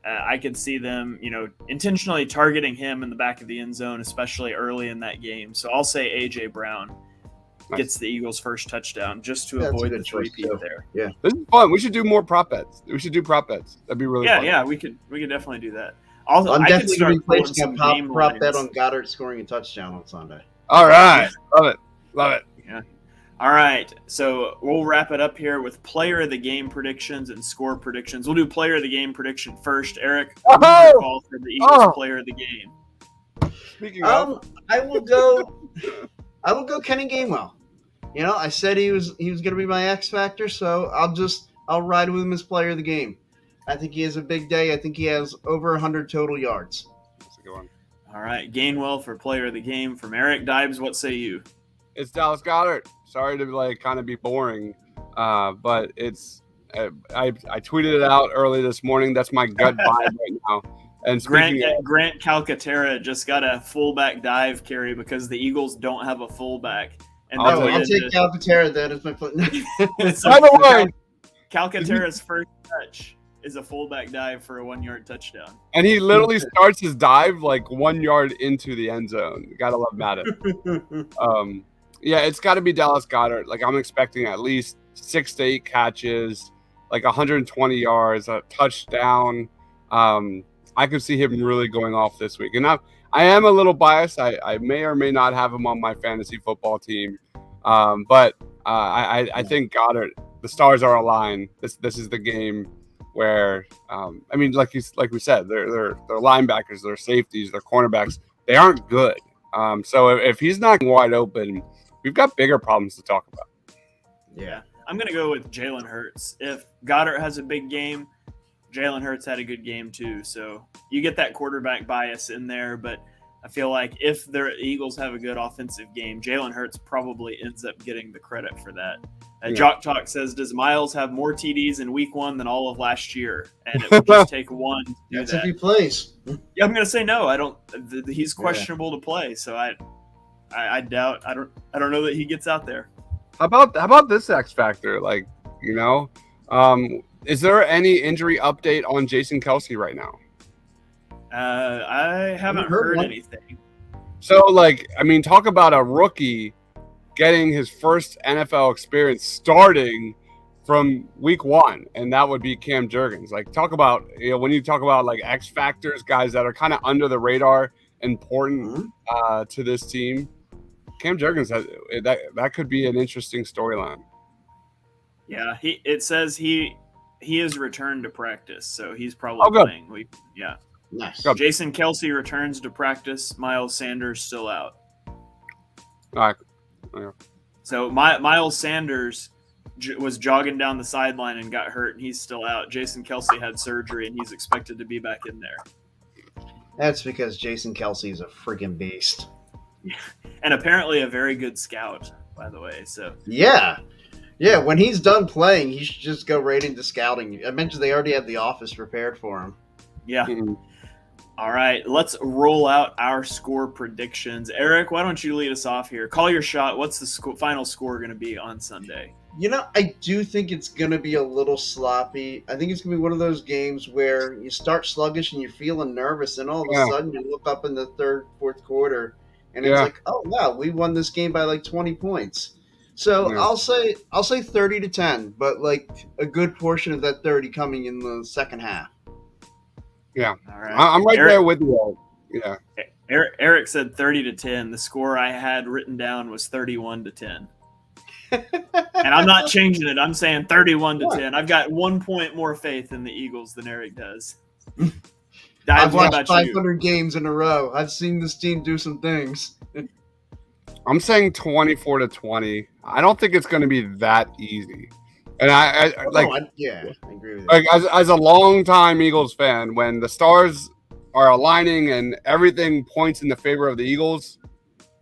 I could see them, intentionally targeting him in the back of the end zone, especially early in that game. So I'll say AJ Brown gets the Eagles' first touchdown just to avoid the three-peat there. Yeah, this is fun. We should do more prop bets. We should do prop bets. That'd be really fun. Yeah, we could definitely do that. Also, I'm I could definitely start pulling placing some a game prop bet lines. on Goddard scoring a touchdown on Sunday. All right, love it. Yeah. All right, so we'll wrap it up here with player of the game predictions and score predictions. We'll do player of the game prediction first. Eric, who's your call for the Eagles player of the game? Speaking of, I will go Kenny Gainwell. I said he was going to be my X factor, so I'll just I'll ride with him as player of the game. I think he has a big day. I think he has over 100 total yards. That's a good one. All right, Gainwell for player of the game from Eric Dibes. What say you? It's Dallas Goedert. Sorry to kind of be boring, but it's. I tweeted it out early this morning. That's my gut vibe right now. And Grant Calcaterra just got a fullback dive carry because the Eagles don't have a fullback. And I'll take Calcaterra then as my foot. By the way, Calcaterra's first touch is a fullback dive for a 1-yard touchdown. And he literally starts his dive like 1 yard into the end zone. Gotta love Madden. Yeah, it's got to be Dallas Goedert. Like, I'm expecting at least 6 to 8 catches, like 120 yards, a touchdown. I could see him really going off this week. And I am a little biased. I may or may not have him on my fantasy football team. But I think Goddard, the stars are aligned. This is the game where, I mean, like we said, they're linebackers, they're safeties, they're cornerbacks. They aren't good. So if he's not wide open, we've got bigger problems to talk about. Yeah. I'm going to go with Jalen Hurts. If Goddard has a big game, Jalen Hurts had a good game too. So you get that quarterback bias in there, but I feel like if the Eagles have a good offensive game, Jalen Hurts probably ends up getting the credit for that. Jock Talk says, does Miles have more TDs in week 1 than all of last year? And it would just take one to do That's that. if he plays. Yeah, I'm going to say no. I don't. He's questionable to play, so I doubt. I don't know that he gets out there. How about this X factor? Like, is there any injury update on Jason Kelce right now? I haven't heard anything. So, talk about a rookie getting his first NFL experience starting from week 1, and that would be Cam Jurgens. Like, talk about, when you talk about like X factors, guys that are kind of under the radar, important to this team. Cam Jurgens, that could be an interesting storyline. Yeah, it says he has returned to practice, so he's probably playing. Nice. Good. Jason Kelce returns to practice. Miles Sanders still out. All right. Yeah. So Miles Sanders was jogging down the sideline and got hurt, and he's still out. Jason Kelce had surgery, and he's expected to be back in there. That's because Jason Kelce is a freaking beast. Yeah. And apparently a very good scout, by the way. So yeah, when he's done playing, he should just go right into scouting. I mentioned they already have the office prepared for him. Yeah. All right, let's roll out our score predictions. Eric, why don't you lead us off here? Call your shot. What's the final score going to be on Sunday? I do think it's going to be a little sloppy. I think it's going to be one of those games where you start sluggish and you're feeling nervous, and all of a sudden you look up in the third, fourth quarter, and it's like, oh wow, we won this game by like 20 points. So I'll say 30-10, but like a good portion of that 30 coming in the second half. Yeah, all right. I'm right there with you. Yeah. Eric said 30-10. The score I had written down was 31-10. And I'm not changing it. I'm saying 31-10. I've got 1 point more faith in the Eagles than Eric does. I've watched 500 games in a row. I've seen this team do some things. I'm saying 24-20. I don't think it's going to be that easy. And I agree with you. Like as a longtime Eagles fan, when the stars are aligning and everything points in the favor of the Eagles,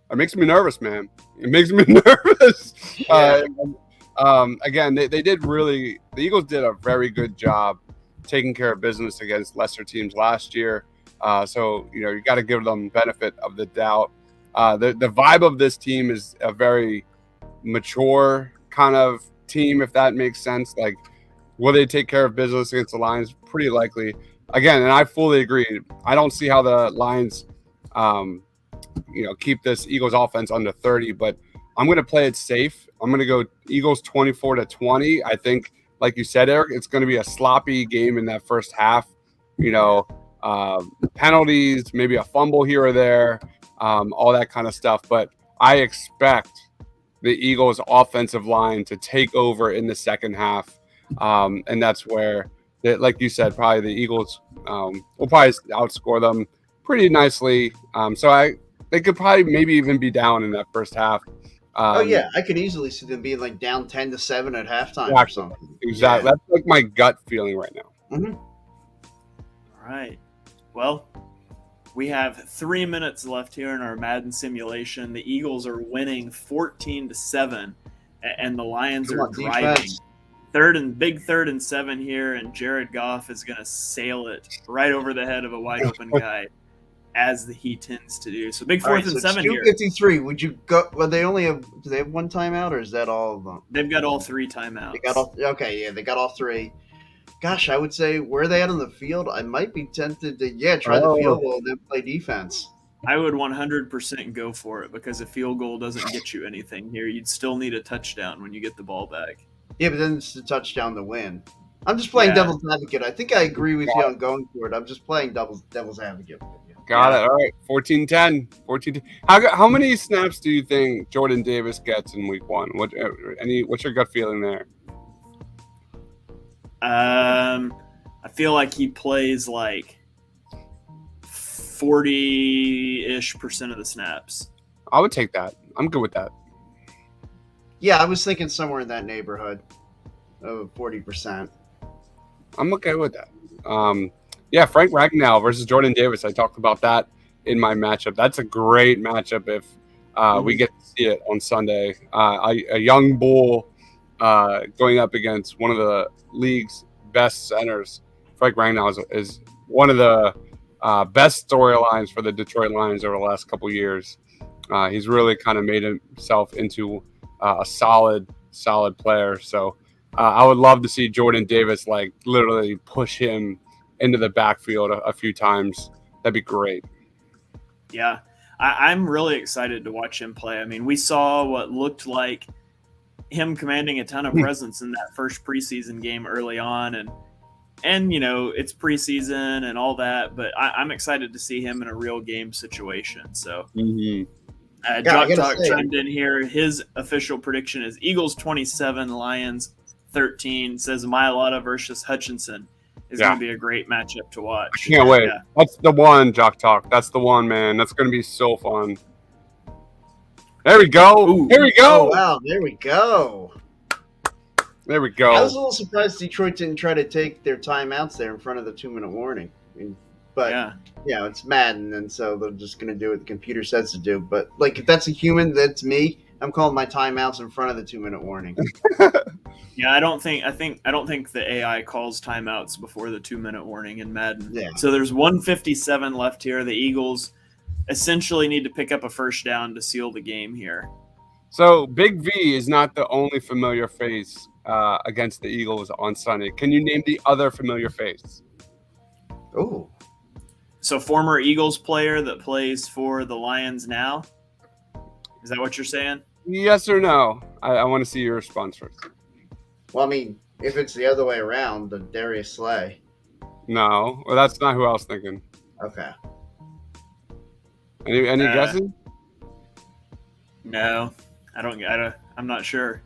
it makes me nervous, man. It makes me nervous. Yeah. Again, the Eagles did a very good job taking care of business against lesser teams last year. So you got to give them benefit of the doubt. The vibe of this team is a very mature kind of team, if that makes sense. Like, will they take care of business against the Lions? Pretty likely. Again, and I fully agree. I don't see how the Lions, keep this Eagles offense under 30, but I'm going to play it safe. I'm going to go Eagles 24-20. I think, like you said, Eric, it's going to be a sloppy game in that first half. Penalties, maybe a fumble here or there, all that kind of stuff. But I expect the Eagles' offensive line to take over in the second half. And that's where, like you said, probably the Eagles will probably outscore them pretty nicely. So they could probably maybe even be down in that first half. Oh yeah, I could easily see them being like down 10-7 at halftime or Exactly. something. Exactly. Yeah. That's like my gut feeling right now. Mhm. All right. Well, we have 3 minutes left here in our Madden simulation. The Eagles are winning 14-7, and the Lions Come are on, driving. defense. Third and 7 here, and Jared Goff is going to sail it right over the head of a wide open guy, as he tends to do. So big All right, fourth so and it's 7 here. 2:53. Would you go? Well, they only have. Do they have one timeout, or is that all of them? They've got all 3 timeouts. They got all. Okay, yeah, they got all 3. Gosh, I would say where are they at on the field? I might be tempted to try the field goal and then play defense. I would 100% go for it because a field goal doesn't get you anything here. You'd still need a touchdown when you get the ball back. Yeah, but then it's the touchdown to win. I'm just playing devil's advocate. I think I agree with you on going for it. I'm just playing devil's advocate. Got it. All right. 14-10. 14. How many snaps do you think Jordan Davis gets in week 1? What's your gut feeling there? I feel like he plays like 40-ish% of the snaps. I would take that. I'm good with that. Yeah, I was thinking somewhere in that neighborhood of 40%. I'm okay with that. Yeah, Frank Ragnow versus Jordan Davis. I talked about that in my matchup. That's a great matchup if we get to see it on Sunday. A young bull going up against one of the league's best centers. Frank Ragnow is one of the best storylines for the Detroit Lions over the last couple years. He's really kind of made himself into a solid player. So I would love to see Jordan Davis like literally push him into the backfield a few times. That'd be great. Yeah, I'm really excited to watch him play. I mean, we saw what looked like him commanding a ton of presence in that first preseason game early on, and you know, it's preseason and all that, but I'm excited to see him in a real game situation. So Jock Talk chimed in here. His official prediction is Eagles 27, Lions 13. Says Mailata versus Hutchinson is going to be a great matchup to watch. I can't wait. Yeah. That's the one, Jock Talk. That's the one, man. That's going to be so fun. There we go. Ooh. Here we go. Oh, wow. There we go. There we go. I was a little surprised Detroit didn't try to take their timeouts there in front of the 2-minute warning. But it's Madden, and so they're just going to do what the computer says to do. But like, if that's a human, that's me. I'm calling my timeouts in front of the 2-minute warning. Yeah, I don't think the AI calls timeouts before the 2-minute warning in Madden. Yeah. So there's 1:57 left here. The Eagles essentially need to pick up a first down to seal the game here. So Big V is not the only familiar face against the Eagles on Sunday. Can you name the other familiar face? Oh. So former Eagles player that plays for the Lions now? Is that what you're saying? Yes or no? I want to see your response first. Well, I mean, if it's the other way around, then Darius Slay. No. Well, that's not who I was thinking. Okay. Any guesses? No. I'm not sure.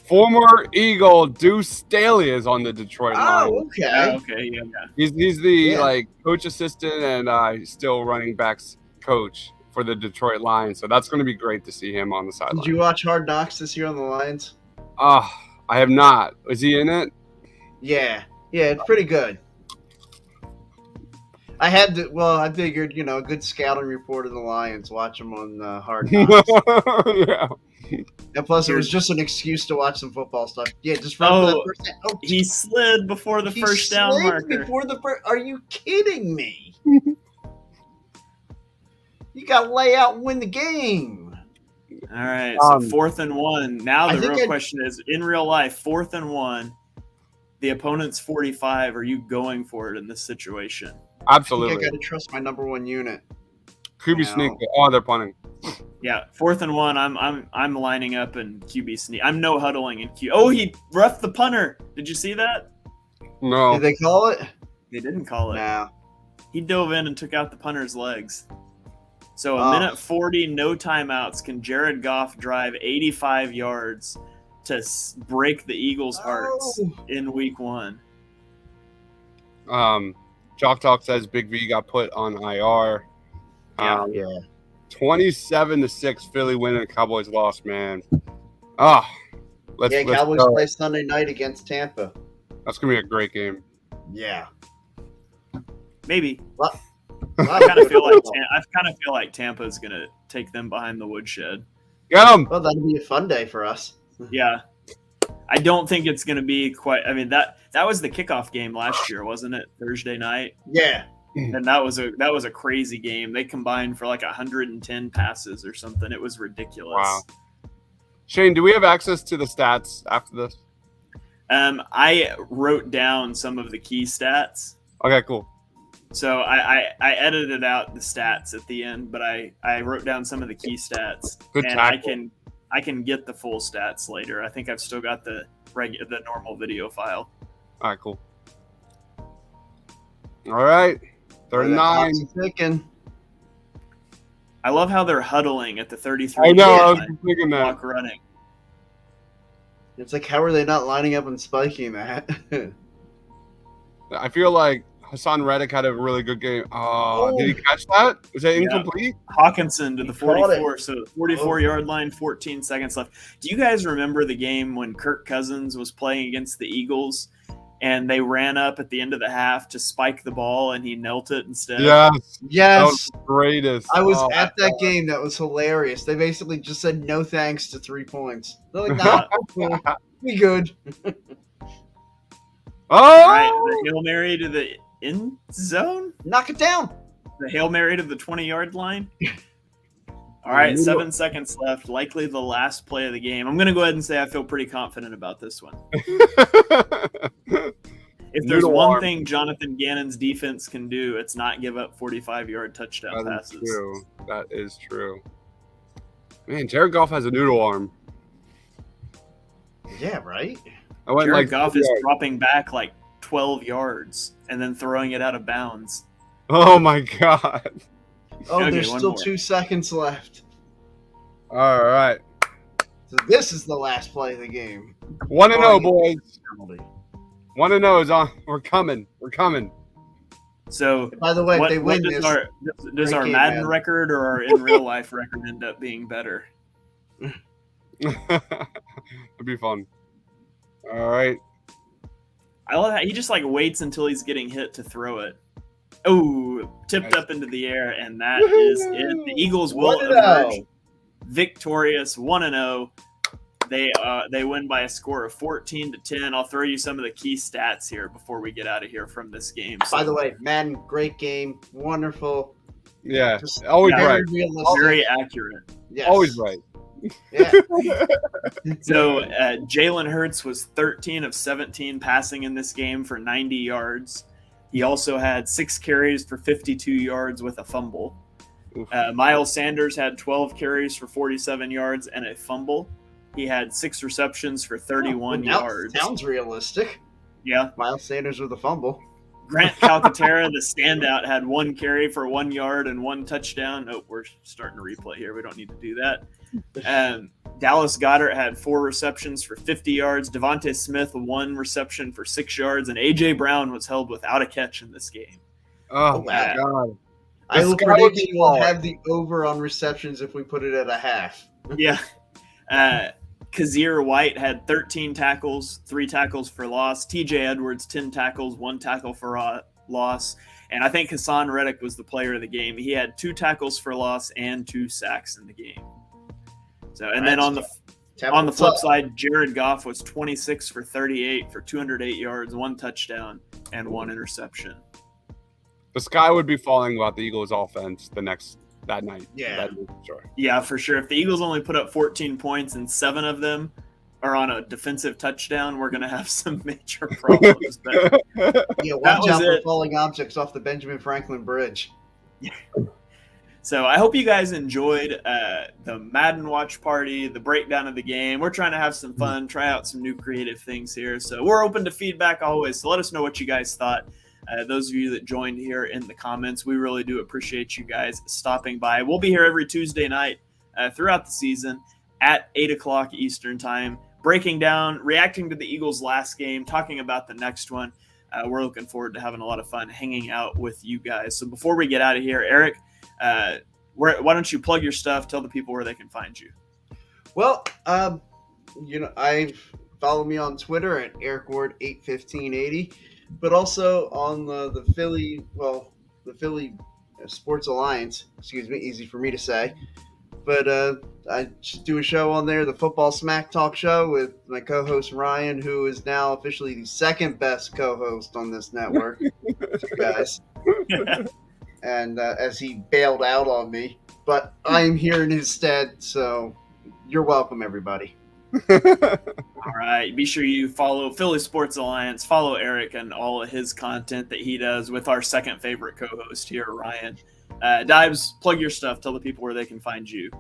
Former Eagle Deuce Staley is on the Detroit Lions. Oh, okay. Okay, yeah. He's the coach assistant and he's still running backs coach for the Detroit Lions. So that's going to be great to see him on the sideline. Did you watch Hard Knocks this year on the Lions? I have not. Is he in it? Yeah, it's pretty good. I had to. Well, I figured, a good scouting report of the Lions. Watch them on Hard Knocks. Yeah. And plus, it was just an excuse to watch some football stuff. Yeah, just run for that first down. Oh, he slid before the first down marker. Are you kidding me? You got to lay out and win the game. All right, so 4th and 1. Now the real question is, in real life, 4th and 1, the opponent's 45. Are you going for it in this situation? Absolutely. I got to trust my number 1 unit. QB sneak. Oh, they're punting. Yeah, 4th and 1. I'm lining up and QB sneak. I'm no huddling in Q. Oh, he roughed the punter. Did you see that? No. Did they call it? They didn't call it. No. He dove in and took out the punter's legs. So a minute 40, no timeouts. Can Jared Goff drive 85 yards to break the Eagles' hearts in week 1? Jock Talk says Big V got put on IR. Yeah. 27-6, Philly winning, Cowboys lost, man. Ah, let's Cowboys go. play Sunday night against Tampa. That's gonna be a great game. Yeah. Maybe. Well, I kind of feel like Tampa's gonna take them behind the woodshed. Get them. Well, that'll be a fun day for us. Yeah. I don't think it's gonna be quite. I mean that was the kickoff game last year, wasn't it? Thursday night. Yeah. And that was a crazy game. They combined for like 110 passes or something. It was ridiculous. Wow. Shane, do we have access to the stats after this? I wrote down some of the key stats. Okay, cool. So I edited out the stats at the end, but I wrote down some of the key stats. Good and tackle. I can get the full stats later. I think I've still got the normal video file. All right, cool. All right. They're 9. I love how they're huddling at the 33. I know. I was thinking that. Clock running. It's like, how are they not lining up and spiking that? I feel like Hassan Reddick had a really good game. Oh, did he catch that? Was that incomplete? Hawkinson to the He caught 44, so 44-yard line, 14 seconds left. Do you guys remember the game when Kirk Cousins was playing against the Eagles and they ran up at the end of the half to spike the ball and he knelt it instead? Yes. That Yes. was the greatest. I was Oh, at that game. That was hilarious. They basically just said no thanks to 3 points. They're like, nah, we good. Oh! All right, the Hail Mary to the end zone? Knock it down. The Hail Mary to the 20-yard line? All right, 7 seconds left. Likely the last play of the game. I'm going to go ahead and say I feel pretty confident about this one. If there's one thing Jonathan Gannon's defense can do, it's not give up 45-yard touchdown passes. True. That is true. Man, Jared Goff has a noodle arm. Yeah, right? I went Jared Goff is dropping back like 12 yards and then throwing it out of bounds. Oh, my God. Oh, Okay, there's one still more. 2 seconds left. All right. So this is the last play of the game. 1-0, boys. Penalty. 1-0 is on. We're coming. We're coming. So, By the way, if what, they win does this, our game, Madden man. record or our in real life record end up being better? It'd be fun. All right. I love how he just like waits until he's getting hit to throw it. Oh, tipped up into the air, and that is it. The Eagles will 1-0. emerge victorious, 1-0. They win by a score of 14-10. I'll throw you some of the key stats here before we get out of here from this game. By the way, Madden, great game, wonderful. Yeah. Just Always Yeah. right. realistic. very accurate. Yes. Always right. Yeah. So Jalen Hurts was 13 of 17 passing in this game for 90 yards. He also had 6 carries for 52 yards with a fumble. Miles Sanders had 12 carries for 47 yards and a fumble. He had 6 receptions for 31 yards. Sounds realistic. Yeah. Miles Sanders with a fumble. Grant Calcaterra, the standout, had 1 carry for 1 yard and 1 touchdown. Oh, we're starting to replay here. We don't need to do that. Dallas Goedert had 4 receptions for 50 yards. Devontae Smith, 1 reception for 6 yards. And A.J. Brown was held without a catch in this game. Oh, wow. my God. I will Sky predict would you will fall. have the over on receptions if we put it at a half. Yeah. Kazir White had 13 tackles, 3 tackles for loss. T.J. Edwards, 10 tackles, 1 tackle for loss. And I think Hassan Reddick was the player of the game. He had 2 tackles for loss and 2 sacks in the game. So, and then on the flip side, Jared Goff was 26 for 38 for 208 yards, 1 touchdown, and 1 interception. The sky would be falling about the Eagles' offense that night. Yeah. That is sure. Yeah, for sure. If the Eagles only put up 14 points and 7 of them are on a defensive touchdown, we're going to have some major problems. But Yeah, That watch was out for it. falling objects off the Benjamin Franklin Bridge. So I hope you guys enjoyed the Madden watch party, the breakdown of the game. We're trying to have some fun, try out some new creative things here. So we're open to feedback always. So let us know what you guys thought. Those of you that joined here in the comments, we really do appreciate you guys stopping by. We'll be here every Tuesday night throughout the season at 8 o'clock Eastern time, breaking down, reacting to the Eagles' last game, talking about the next one. We're looking forward to having a lot of fun hanging out with you guys. So before we get out of here, Eric, why don't you plug your stuff? Tell the people where they can find you. Well, follow me on Twitter at EricWard81580, but also on the Philly Sports Alliance. Excuse me, easy for me to say. But I just do a show on there, the Football Smack Talk Show, with my co-host Ryan, who is now officially the second best co-host on this network. Guys. And as he bailed out on me, but I am here in his stead, so you're welcome, everybody. All right. Be sure you follow Philly Sports Alliance, follow Eric and all of his content that he does with our second favorite co-host here, Ryan. Dives, plug your stuff. Tell the people where they can find you.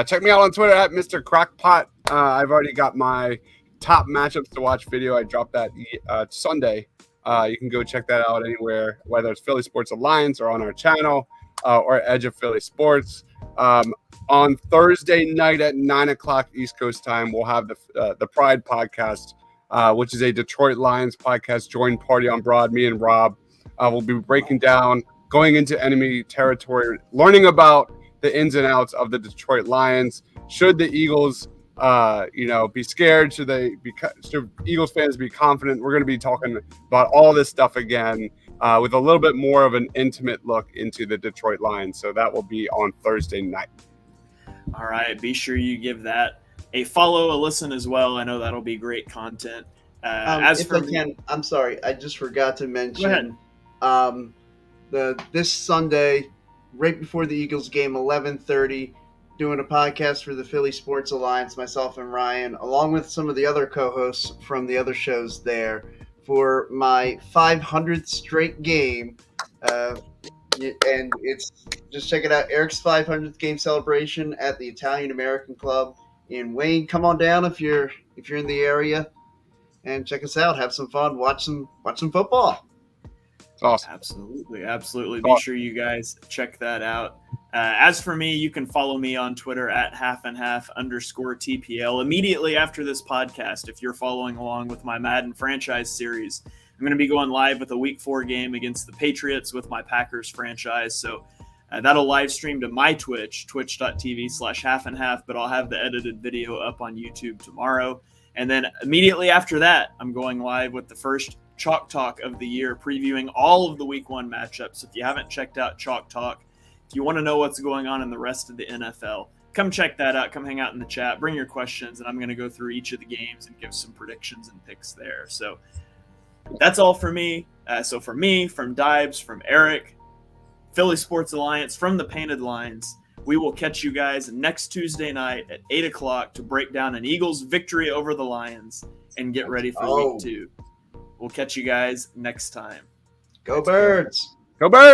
Check me out on Twitter at Mr. Crockpot. I've already got my top matchups to watch video. I dropped that Sunday. You can go check that out anywhere, whether it's Philly Sports Alliance or on our channel or Edge of Philly Sports. On Thursday night at 9 o'clock East Coast time, we'll have the Pride podcast, which is a Detroit Lions podcast. Join Party on Broad. Me and Rob will be breaking down, going into enemy territory, learning about the ins and outs of the Detroit Lions. Should the Eagles, be scared? Should Eagles fans be confident? We're going to be talking about all this stuff again with a little bit more of an intimate look into the Detroit Lions. So that will be on Thursday night. All right. Be sure you give that a follow, a listen as well. I know that'll be great content. I'm sorry, I just forgot to mention this Sunday, right before the Eagles game, 11:30, doing a podcast for the Philly Sports Alliance, myself and Ryan, along with some of the other co-hosts from the other shows there, for my 500th straight game. And it's just check it out, Eric's 500th game celebration at the Italian American Club in Wayne. Come on down if you're in the area, and check us out. Have some fun. Watch some football. Awesome. Absolutely. Be sure you guys check that out. As for me, you can follow me on Twitter at @halfandhalf_TPL. Immediately after this podcast, if you're following along with my Madden franchise series, I'm going to be going live with a Week 4 game against the Patriots with my Packers franchise. So that'll live stream to my Twitch, twitch.tv/halfandhalf, but I'll have the edited video up on YouTube tomorrow. And then immediately after that, I'm going live with the first Chalk Talk of the year, previewing all of the Week 1 matchups. If you haven't checked out Chalk Talk, if you want to know what's going on in the rest of the NFL, come check that out. Come hang out in the chat. Bring your questions, and I'm going to go through each of the games and give some predictions and picks there. So that's all for me. So for me, from Dibes, from Eric, Philly Sports Alliance, from the Painted Lines, we will catch you guys next Tuesday night at 8 o'clock to break down an Eagles victory over the Lions and get ready for Week 2. We'll catch you guys next time. Go Birds! Go Birds!